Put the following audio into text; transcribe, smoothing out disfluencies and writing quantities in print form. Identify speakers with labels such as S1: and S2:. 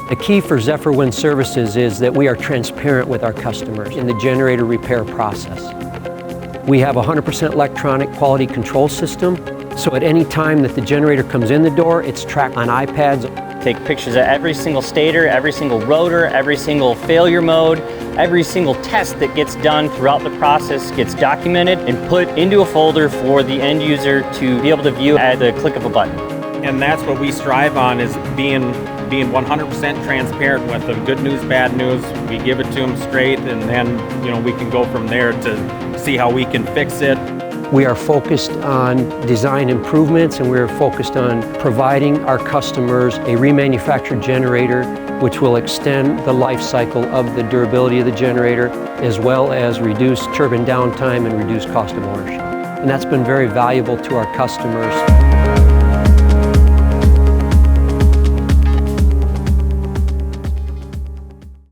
S1: The key for Zephyr Wind Services is that we are transparent with our customers in the generator repair process. We have a 100% electronic quality control system, so at any time that the generator comes in the door, it's tracked on iPads.
S2: Take pictures of every single stator, every single rotor, every single failure mode, every single test that gets done throughout the process gets documented and put into a folder for the end user to be able to view at the click of a button.
S3: And that's what we strive on, is being 100% transparent with them. Good news, bad news, we give it to them straight, and then we can go from there to see how we can fix it.
S1: We are focused on design improvements, and we are focused on providing our customers a remanufactured generator which will extend the life cycle of the durability of the generator, as well as reduce turbine downtime and reduce cost of ownership. And that's been very valuable to our customers.